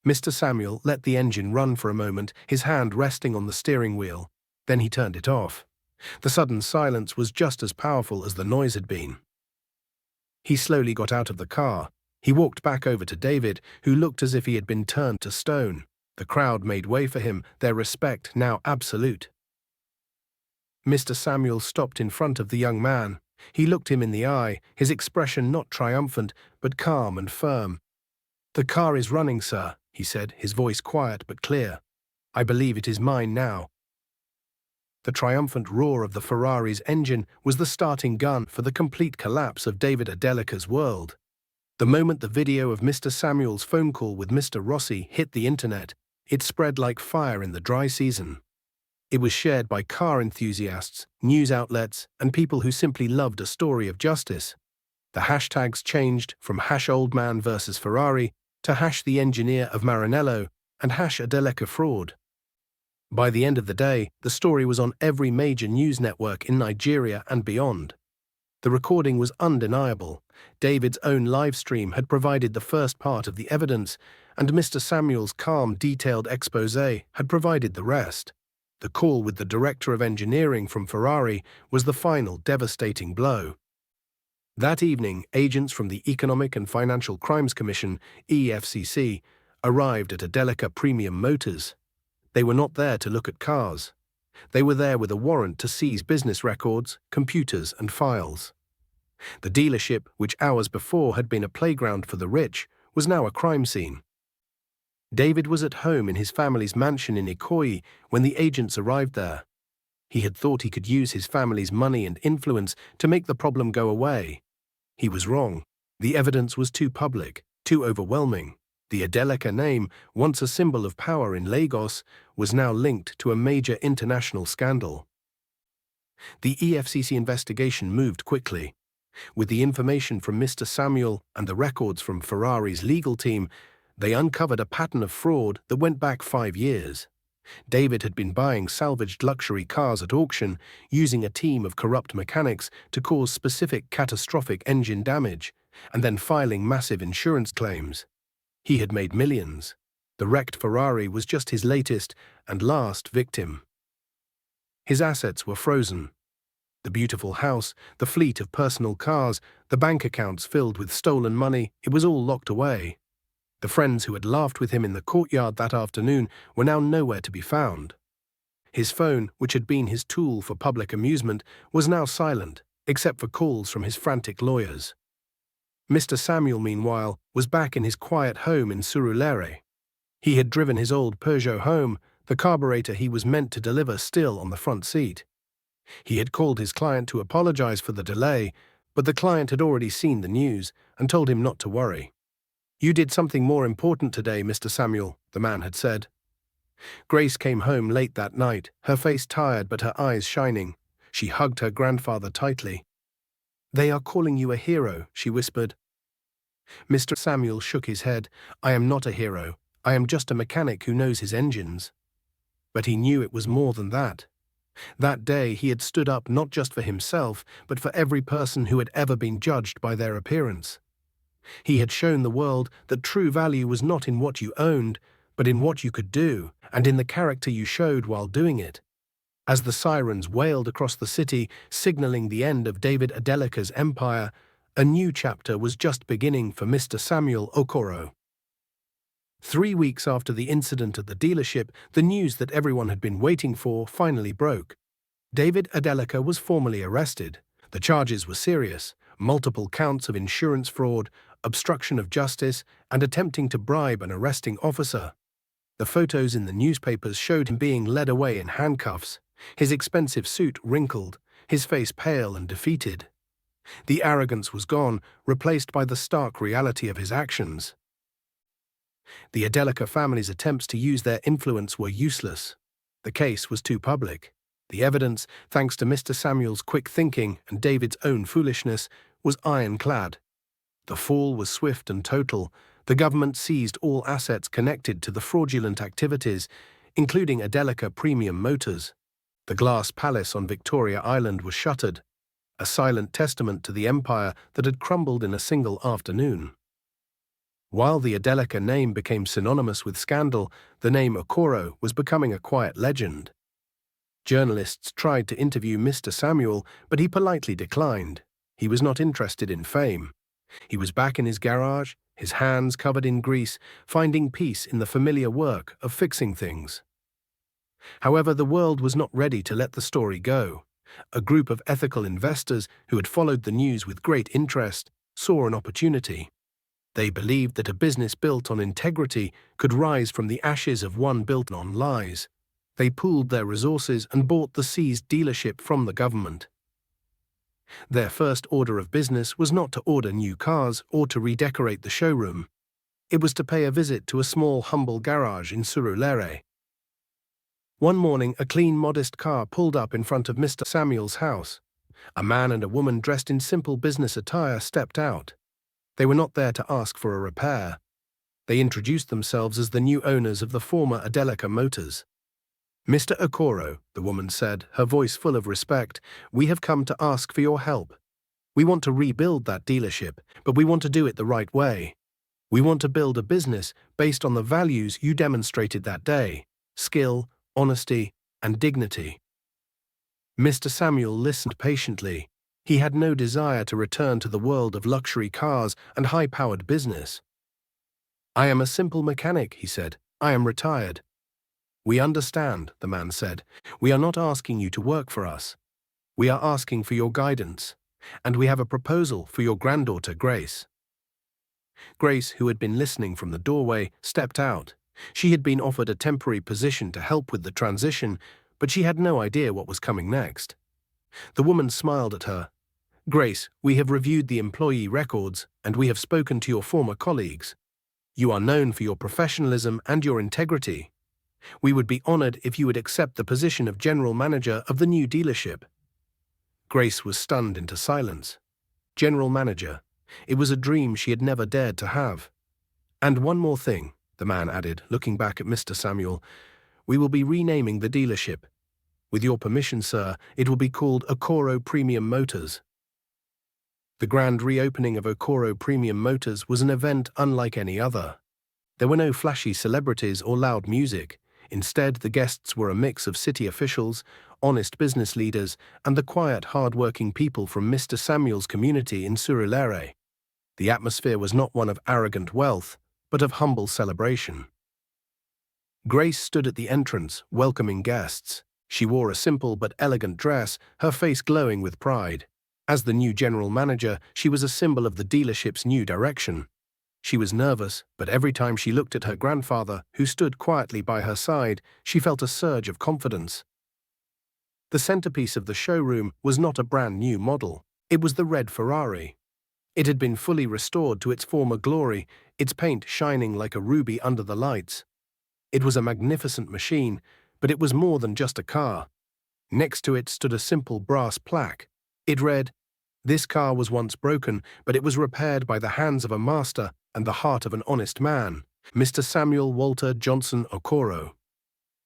Mr. Samuel let the engine run for a moment, his hand resting on the steering wheel. Then he turned it off. The sudden silence was just as powerful as the noise had been. He slowly got out of the car. He walked back over to David, who looked as if he had been turned to stone. The crowd made way for him, their respect now absolute. Mr. Samuel stopped in front of the young man. He looked him in the eye, his expression not triumphant, but calm and firm. "The car is running, sir," he said, his voice quiet but clear. "I believe it is mine now." The triumphant roar of the Ferrari's engine was the starting gun for the complete collapse of David Adelica's world. The moment the video of Mr. Samuel's phone call with Mr. Rossi hit the internet, it spread like fire in the dry season. It was shared by car enthusiasts, news outlets, and people who simply loved a story of justice. The hashtags changed from #oldman versus Ferrari to #the engineer of Maranello and #Adelica fraud. By the end of the day, the story was on every major news network in Nigeria and beyond. The recording was undeniable. David's own live stream had provided the first part of the evidence, and Mr. Samuel's calm, detailed exposé had provided the rest. The call with the director of engineering from Ferrari was the final devastating blow. That evening, agents from the Economic and Financial Crimes Commission, EFCC, arrived at Adelica Premium Motors. They were not there to look at cars. They were there with a warrant to seize business records, computers, and files. The dealership, which hours before had been a playground for the rich, was now a crime scene. David was at home in his family's mansion in Ikoyi when the agents arrived there. He had thought he could use his family's money and influence to make the problem go away. He was wrong. The evidence was too public, too overwhelming. The Adelica name, once a symbol of power in Lagos, was now linked to a major international scandal. The EFCC investigation moved quickly. With the information from Mr. Samuel and the records from Ferrari's legal team, they uncovered a pattern of fraud that went back 5 years. David had been buying salvaged luxury cars at auction, using a team of corrupt mechanics to cause specific catastrophic engine damage, and then filing massive insurance claims. He had made millions. The wrecked Ferrari was just his latest and last victim. His assets were frozen. The beautiful house, the fleet of personal cars, the bank accounts filled with stolen money, it was all locked away. The friends who had laughed with him in the courtyard that afternoon were now nowhere to be found. His phone, which had been his tool for public amusement, was now silent, except for calls from his frantic lawyers. Mr. Samuel, meanwhile, was back in his quiet home in Surulere. He had driven his old Peugeot home, the carburetor he was meant to deliver still on the front seat. He had called his client to apologize for the delay, but the client had already seen the news and told him not to worry. "You did something more important today, Mr. Samuel," the man had said. Grace came home late that night, her face tired but her eyes shining. She hugged her grandfather tightly. "They are calling you a hero," she whispered. Mr. Samuel shook his head. "I am not a hero. I am just a mechanic who knows his engines." But he knew it was more than that. That day he had stood up not just for himself, but for every person who had ever been judged by their appearance. He had shown the world that true value was not in what you owned, but in what you could do, and in the character you showed while doing it. As the sirens wailed across the city, signaling the end of David Adelica's empire, a new chapter was just beginning for Mr. Samuel Okoro. 3 weeks after the incident at the dealership, the news that everyone had been waiting for finally broke. David Adelica was formally arrested. The charges were serious: multiple counts of insurance fraud, obstruction of justice, and attempting to bribe an arresting officer. The photos in the newspapers showed him being led away in handcuffs, his expensive suit wrinkled, his face pale and defeated. The arrogance was gone, replaced by the stark reality of his actions. The Adelica family's attempts to use their influence were useless. The case was too public. The evidence, thanks to Mr. Samuel's quick thinking and David's own foolishness, was ironclad. The fall was swift and total. The government seized all assets connected to the fraudulent activities, including Adelica Premium Motors. The glass palace on Victoria Island was shuttered, a silent testament to the empire that had crumbled in a single afternoon. While the Adelica name became synonymous with scandal, the name Okoro was becoming a quiet legend. Journalists tried to interview Mr. Samuel, but he politely declined. He was not interested in fame. He was back in his garage, his hands covered in grease, finding peace in the familiar work of fixing things. However, the world was not ready to let the story go. A group of ethical investors who had followed the news with great interest saw an opportunity. They believed that a business built on integrity could rise from the ashes of one built on lies. They pooled their resources and bought the seized dealership from the government. Their first order of business was not to order new cars or to redecorate the showroom. It was to pay a visit to a small, humble garage in Surulere. One morning, a clean, modest car pulled up in front of Mr. Samuel's house. A man and a woman dressed in simple business attire stepped out. They were not there to ask for a repair. They introduced themselves as the new owners of the former Adelica Motors. "Mr. Okoro," the woman said, her voice full of respect, "we have come to ask for your help. We want to rebuild that dealership, but we want to do it the right way. We want to build a business based on the values you demonstrated that day: skill, honesty, and dignity." Mr. Samuel listened patiently. He had no desire to return to the world of luxury cars and high-powered business. "I am a simple mechanic," he said. "I am retired." "We understand," the man said. "We are not asking you to work for us. We are asking for your guidance, and we have a proposal for your granddaughter, Grace." Grace, who had been listening from the doorway, stepped out. She had been offered a temporary position to help with the transition, but she had no idea what was coming next. The woman smiled at her. "Grace, we have reviewed the employee records, and we have spoken to your former colleagues. You are known for your professionalism and your integrity. We would be honored if you would accept the position of general manager of the new dealership." Grace was stunned into silence. General manager. It was a dream she had never dared to have. "And one more thing," the man added, looking back at Mr. Samuel. "We will be renaming the dealership. With your permission, sir, it will be called Okoro Premium Motors." The grand reopening of Okoro Premium Motors was an event unlike any other. There were no flashy celebrities or loud music. Instead, the guests were a mix of city officials, honest business leaders, and the quiet, hard-working people from Mr. Samuel's community in Surulere. The atmosphere was not one of arrogant wealth, but of humble celebration. Grace stood at the entrance, welcoming guests. She wore a simple but elegant dress, her face glowing with pride. As the new general manager, she was a symbol of the dealership's new direction. She was nervous, but every time she looked at her grandfather, who stood quietly by her side, she felt a surge of confidence. The centerpiece of the showroom was not a brand new model. It was the red Ferrari. It had been fully restored to its former glory, its paint shining like a ruby under the lights. It was a magnificent machine, but it was more than just a car. Next to it stood a simple brass plaque. It read, "This car was once broken, but it was repaired by the hands of a master and the heart of an honest man, Mr. Samuel Walter Johnson Okoro.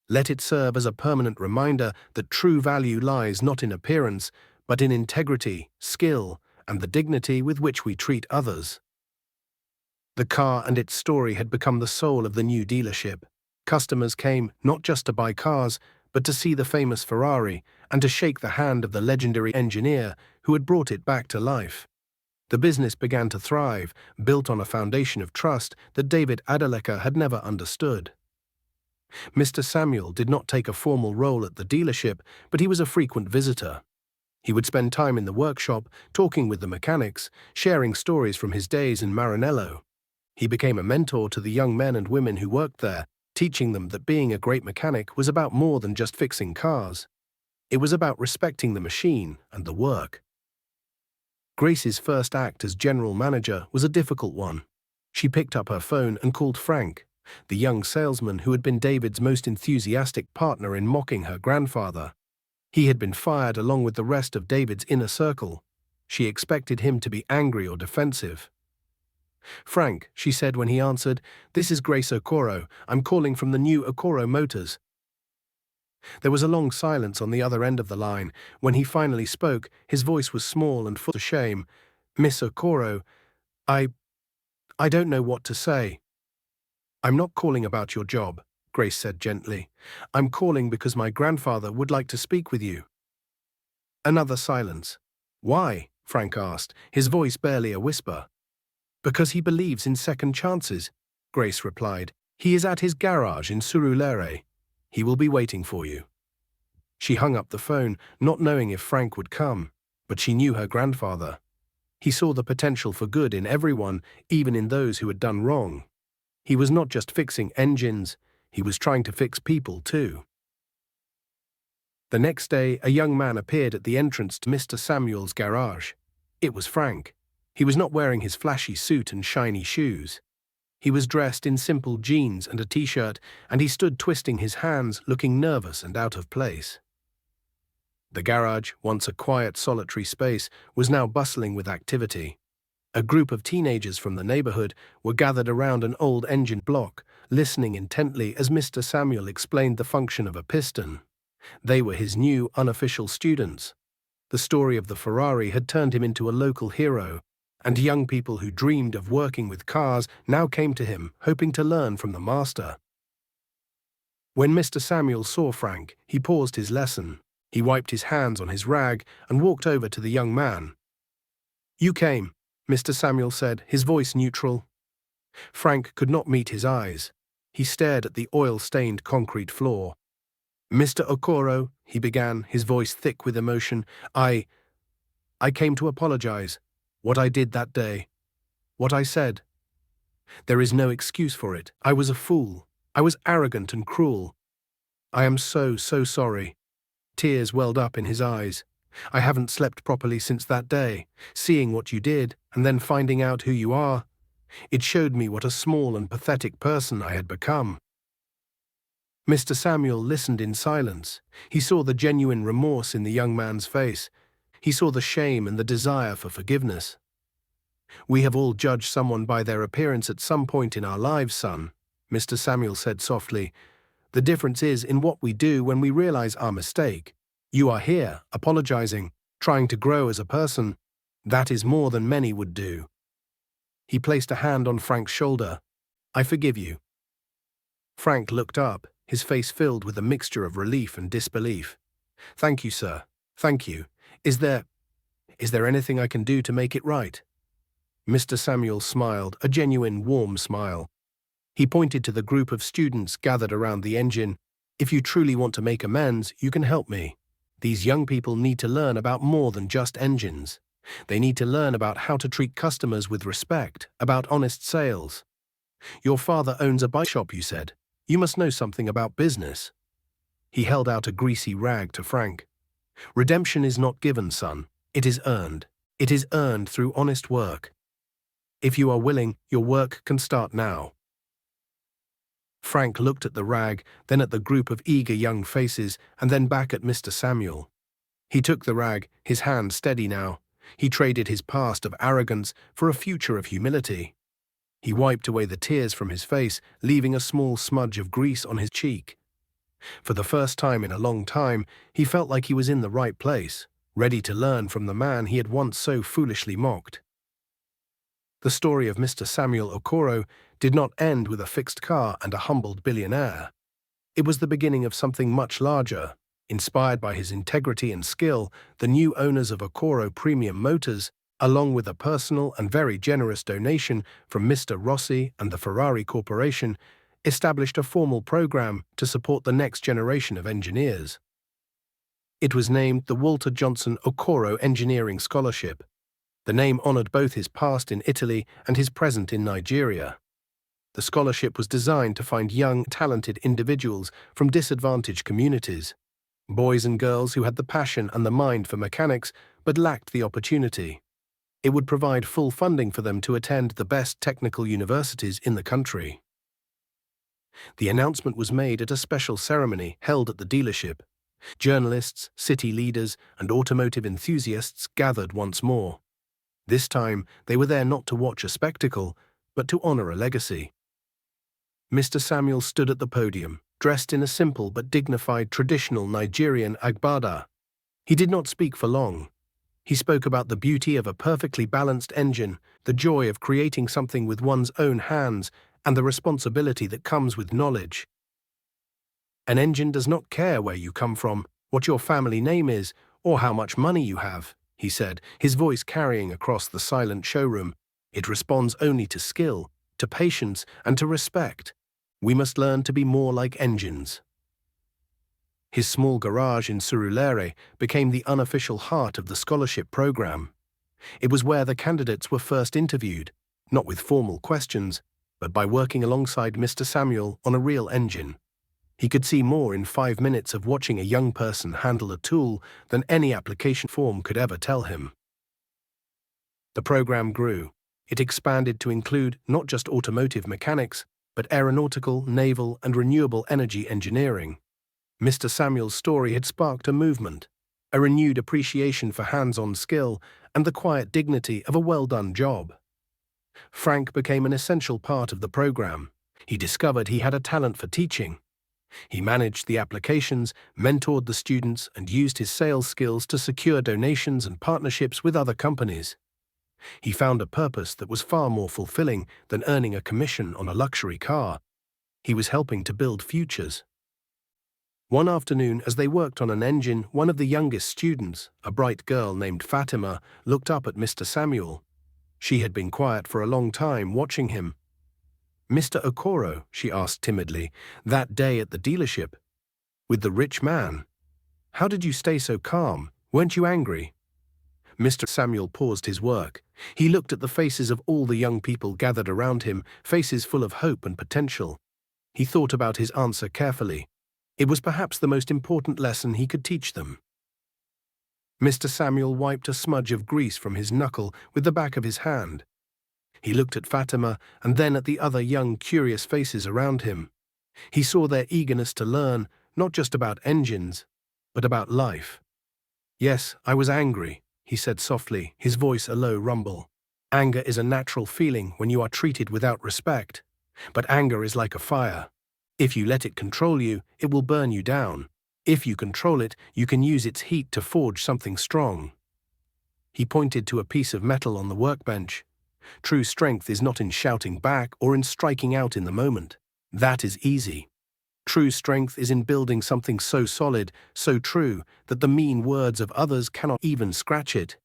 Let it serve as a permanent reminder that true value lies not in appearance, but in integrity, skill, and the dignity with which we treat others." The car and its story had become the soul of the new dealership. Customers came not just to buy cars, but to see the famous Ferrari and to shake the hand of the legendary engineer who had brought it back to life. The business began to thrive, built on a foundation of trust that David Adelica had never understood. Mr. Samuel did not take a formal role at the dealership, but he was a frequent visitor. He would spend time in the workshop, talking with the mechanics, sharing stories from his days in Maranello. He became a mentor to the young men and women who worked there, teaching them that being a great mechanic was about more than just fixing cars. It was about respecting the machine and the work. Grace's first act as general manager was a difficult one. She picked up her phone and called Frank, the young salesman who had been David's most enthusiastic partner in mocking her grandfather. He had been fired along with the rest of David's inner circle. She expected him to be angry or defensive. "Frank," she said when he answered, "this is Grace Okoro. I'm calling from the new Okoro Motors." There was a long silence on the other end of the line. When he finally spoke, his voice was small and full of shame. "Miss Okoro, I don't know what to say." "I'm not calling about your job," Grace said gently. "I'm calling because my grandfather would like to speak with you." Another silence. "Why?" Frank asked, his voice barely a whisper. "Because he believes in second chances," Grace replied. "He is at his garage in Surulere. He will be waiting for you." She hung up the phone, not knowing if Frank would come, but she knew her grandfather. He saw the potential for good in everyone, even in those who had done wrong. He was not just fixing engines, he was trying to fix people too. The next day, a young man appeared at the entrance to Mr. Samuel's garage. It was Frank. He was not wearing his flashy suit and shiny shoes. He was dressed in simple jeans and a t-shirt, and he stood twisting his hands, looking nervous and out of place. The garage, once a quiet, solitary space, was now bustling with activity. A group of teenagers from the neighborhood were gathered around an old engine block, listening intently as Mr. Samuel explained the function of a piston. They were his new, unofficial students. The story of the Ferrari had turned him into a local hero, and young people who dreamed of working with cars now came to him, hoping to learn from the master. When Mr. Samuel saw Frank, he paused his lesson. He wiped his hands on his rag and walked over to the young man. "You came," Mr. Samuel said, his voice neutral. Frank could not meet his eyes. He stared at the oil-stained concrete floor. "Mr. Okoro," he began, his voice thick with emotion, I came to apologize. What I did that day. What I said. There is no excuse for it. I was a fool. I was arrogant and cruel. I am so sorry." Tears welled up in his eyes. "I haven't slept properly since that day. Seeing what you did, and then finding out who you are, it showed me what a small and pathetic person I had become." Mr. Samuel listened in silence. He saw the genuine remorse in the young man's face. He saw the shame and the desire for forgiveness. "We have all judged someone by their appearance at some point in our lives, son," Mr. Samuel said softly. "The difference is in what we do when we realize our mistake. You are here, apologizing, trying to grow as a person. That is more than many would do." He placed a hand on Frank's shoulder. "I forgive you." Frank looked up, his face filled with a mixture of relief and disbelief. "Thank you, sir. Thank you. Is there anything I can do to make it right?" Mr. Samuel smiled, a genuine, warm smile. He pointed to the group of students gathered around the engine. "If you truly want to make amends, you can help me. These young people need to learn about more than just engines. They need to learn about how to treat customers with respect, about honest sales. Your father owns a bike shop, you said. You must know something about business." He held out a greasy rag to Frank. "Redemption is not given, son. It is earned. It is earned through honest work. If you are willing, your work can start now." Frank looked at the rag, then at the group of eager young faces, and then back at Mr. Samuel. He took the rag, his hand steady now. He traded his past of arrogance for a future of humility. He wiped away the tears from his face, leaving a small smudge of grease on his cheek. For the first time in a long time, he felt like he was in the right place, ready to learn from the man he had once so foolishly mocked. The story of Mr. Samuel Okoro did not end with a fixed car and a humbled billionaire. It was the beginning of something much larger. Inspired by his integrity and skill, the new owners of Okoro Premium Motors, along with a personal and very generous donation from Mr. Rossi and the Ferrari Corporation, established a formal program to support the next generation of engineers. It was named the Walter Johnson Okoro Engineering Scholarship. The name honored both his past in Italy and his present in Nigeria. The scholarship was designed to find young, talented individuals from disadvantaged communities, boys and girls who had the passion and the mind for mechanics but lacked the opportunity. It would provide full funding for them to attend the best technical universities in the country. The announcement was made at a special ceremony held at the dealership. Journalists, city leaders, and automotive enthusiasts gathered once more. This time, they were there not to watch a spectacle, but to honor a legacy. Mr. Samuel stood at the podium, dressed in a simple but dignified traditional Nigerian agbada. He did not speak for long. He spoke about the beauty of a perfectly balanced engine, the joy of creating something with one's own hands, and the responsibility that comes with knowledge. An engine does not care where you come from, what your family name is, or how much money you have, he said, his voice carrying across the silent showroom. It responds only to skill, to patience, and to respect. We must learn to be more like engines. His small garage in Surulere became the unofficial heart of the scholarship program. It was where the candidates were first interviewed, not with formal questions, but by working alongside Mr. Samuel on a real engine. He could see more in 5 minutes of watching a young person handle a tool than any application form could ever tell him. The program grew. It expanded to include not just automotive mechanics, but aeronautical, naval, and renewable energy engineering. Mr. Samuel's story had sparked a movement, a renewed appreciation for hands-on skill and the quiet dignity of a well-done job. Frank became an essential part of the program. He discovered he had a talent for teaching. He managed the applications, mentored the students, and used his sales skills to secure donations and partnerships with other companies. He found a purpose that was far more fulfilling than earning a commission on a luxury car. He was helping to build futures. One afternoon, as they worked on an engine, one of the youngest students, a bright girl named Fatima, looked up at Mr. Samuel. She had been quiet for a long time, watching him. "Mr. Okoro," she asked timidly, "that day at the dealership, with the rich man, how did you stay so calm? Weren't you angry?" Mr. Samuel paused his work. He looked at the faces of all the young people gathered around him, faces full of hope and potential. He thought about his answer carefully. It was perhaps the most important lesson he could teach them. Mr. Samuel wiped a smudge of grease from his knuckle with the back of his hand. He looked at Fatima and then at the other young, curious faces around him. He saw their eagerness to learn, not just about engines, but about life. "Yes, I was angry," he said softly, his voice a low rumble. "Anger is a natural feeling when you are treated without respect. But anger is like a fire. If you let it control you, it will burn you down. If you control it, you can use its heat to forge something strong." He pointed to a piece of metal on the workbench. "True strength is not in shouting back or in striking out in the moment. That is easy. True strength is in building something so solid, so true, that the mean words of others cannot even scratch it.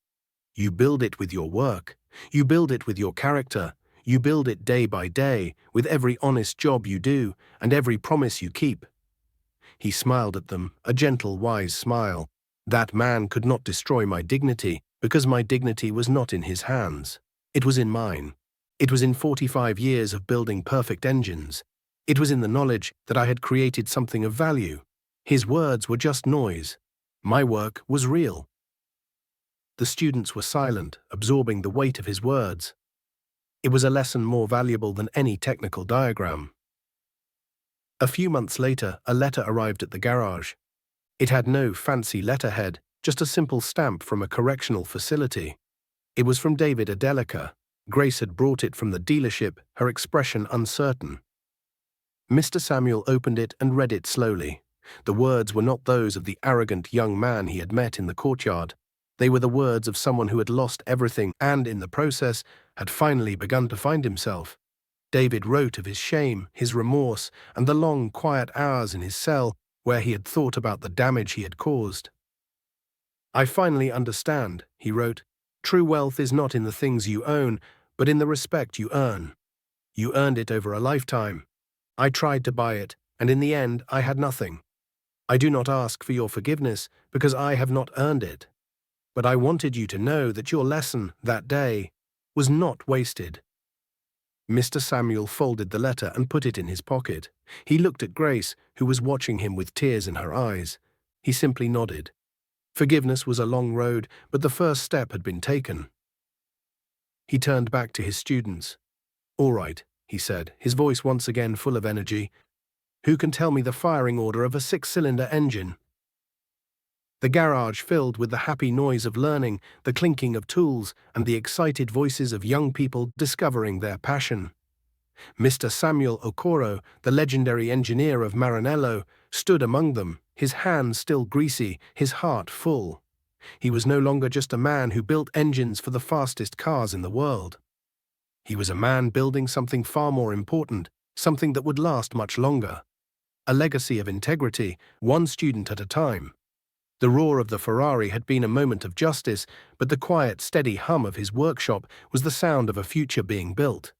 You build it with your work. You build it with your character. You build it day by day, with every honest job you do and every promise you keep." He smiled at them, a gentle, wise smile. "That man could not destroy my dignity, because my dignity was not in his hands. It was in mine. It was in 45 years of building perfect engines. It was in the knowledge that I had created something of value. His words were just noise. My work was real." The students were silent, absorbing the weight of his words. It was a lesson more valuable than any technical diagram. A few months later, a letter arrived at the garage. It had no fancy letterhead, just a simple stamp from a correctional facility. It was from David Adelika. Grace had brought it from the dealership, her expression uncertain. Mr. Samuel opened it and read it slowly. The words were not those of the arrogant young man he had met in the courtyard. They were the words of someone who had lost everything and, in the process, had finally begun to find himself. David wrote of his shame, his remorse, and the long, quiet hours in his cell where he had thought about the damage he had caused. "I finally understand," he wrote. "True wealth is not in the things you own, but in the respect you earn. You earned it over a lifetime. I tried to buy it, and in the end I had nothing. I do not ask for your forgiveness, because I have not earned it. But I wanted you to know that your lesson, that day, was not wasted." Mr. Samuel folded the letter and put it in his pocket. He looked at Grace, who was watching him with tears in her eyes. He simply nodded. Forgiveness was a long road, but the first step had been taken. He turned back to his students. "All right," he said, his voice once again full of energy. "Who can tell me the firing order of a 6-cylinder engine?" The garage filled with the happy noise of learning, the clinking of tools, and the excited voices of young people discovering their passion. Mr. Samuel Okoro, the legendary engineer of Maranello, stood among them, his hands still greasy, his heart full. He was no longer just a man who built engines for the fastest cars in the world. He was a man building something far more important, something that would last much longer. A legacy of integrity, one student at a time. The roar of the Ferrari had been a moment of justice, but the quiet, steady hum of his workshop was the sound of a future being built.